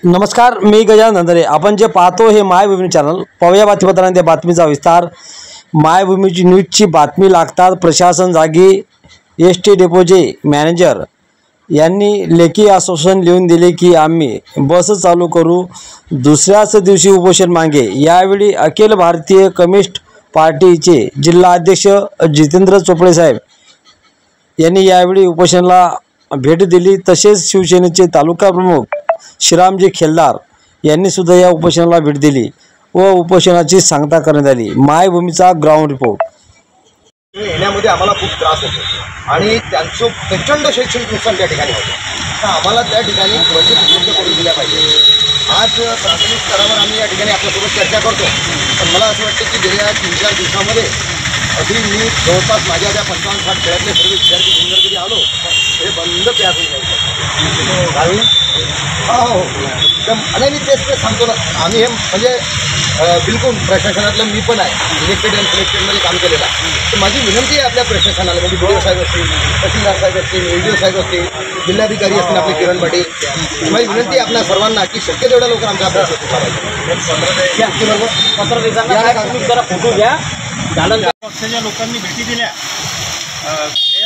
नमस्कार, मी गजानन धंदरे। आपण जे पाहतो हे मायभूमी चॅनल। पाहूया बातमीपत्रांच्या बातमीचा विस्तार। मायभूमीची न्यूजची बातमी लागतात प्रशासन जागी। एसटी डेपोचे मॅनेजर यांनी लेखी आश्वासन लिहून दिले की आम्ही बस चालू करू, दुसऱ्याच दिवशी उपोषण मागे। यावेळी अखिल भारतीय कम्युनिस्ट पार्टीचे जिल्हा अध्यक्ष जितेंद्र चोपडे साहेब यांनी यावेळी उपोषणाला भेट दिली। तसेच शिवसेनेचे तालुका प्रमुख श्रीरामजी खेलदार यांनी सुद्धा या उपोषणाला भेट दिली व उपोषणाची सांगता करण्यात आली। मायभूमीचा ग्राउंड रिपोर्ट। येण्यामध्ये आम्हाला खूप त्रास होतो आणि त्यांचं प्रचंड शैक्षणिक नुकसान त्या ठिकाणी होतं। तर आम्हाला त्या ठिकाणी बसेस उपलब्ध करून दिल्या पाहिजे। आज प्राथमिक स्तरावर आम्ही या ठिकाणी आपल्यासोबत चर्चा करतो, पण मला असं वाटतं की गेल्या 3-4 दिवसामध्ये अगदी मी जवळपास माझ्या त्या 55-60 खेळातले सर्व विद्यार्थी घेऊन जर कधी आलो हे बंद प्यास होऊन जाईल। हो एकदम आणि तेच सांगतो ना, आम्ही हे म्हणजे बिलकुल प्रशासनातलं मी पण आहे, इलेक्टेड अँड सिलेक्टेडमध्ये काम केलेलं आहे। तर माझी विनंती आहे आपल्या प्रशासनाला, म्हणजे BDO साहेब असतील, तहसीलदार साहेब असतील, ADO साहेब असतील, जिल्हाधिकारी असतील आपले किरण पाटील, माझी विनंती आहे आपल्या सर्वांना की शक्य तेवढ्या लवकर आमचा अभ्यास जरा फोटो घ्या। पक्षाच्या लोकांनी भेटी दिल्या,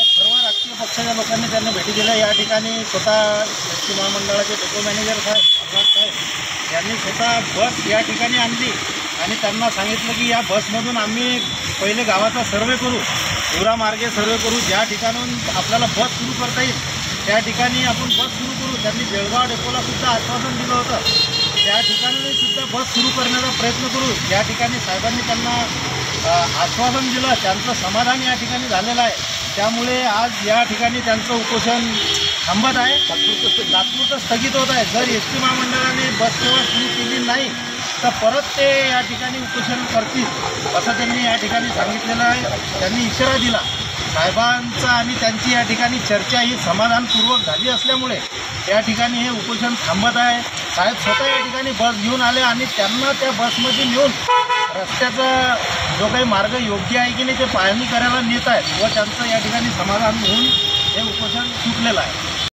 सर्व राजकीय पक्षाच्या लोकांनी त्यांना भेटी दिल्या। या ठिकाणी स्वतः एसटी महामंडळाचे डेपो मॅनेजर साहेब यांनी स्वतः बस या ठिकाणी आणली आणि त्यांना सांगितलं की या बसमधून आम्ही पहिले गावाचा सर्वे करू, पुरा मार्गे सर्वे करू, ज्या ठिकाणून आपल्याला बस सुरू करता येईल त्या ठिकाणी आपण बस सुरू करू। त्यांनी बेळगाव डेपोला सुद्धा आश्वासन दिलं होतं, त्या ठिकाणी सुद्धा बस सुरू करण्याचा प्रयत्न करू। या ठिकाणी साहेबांनी त्यांना आश्वासन दिलं, त्यांचं समाधान या ठिकाणी झालेलं आहे। त्यामुळे आज या ठिकाणी त्यांचं उपोषण थांबत आहे, तात्पुरतं स्थगित होत आहे। जर एसटी महामंडळाने बस सेवा सुरू केली नाही तर परत ते या ठिकाणी उपोषण करतील असं त्यांनी या ठिकाणी सांगितलेलं आहे। त्यांनी इशारा दिला साहेबांचा आणि त्यांची या ठिकाणी चर्चा ही समाधानपूर्वक झाली असल्यामुळे या ठिकाणी हे उपोषण थांबत आहे। साहेब स्वतः या ठिकाणी बस घेऊन आले आणि त्यांना त्या बसमध्ये नेऊन रस्त्याचा जो काही मार्ग योग्य आहे की नाही ते पाहणी करायला नेत आहेत व त्यांचं या ठिकाणी समाधान होऊन हे उपोषण सुटलेलं आहे।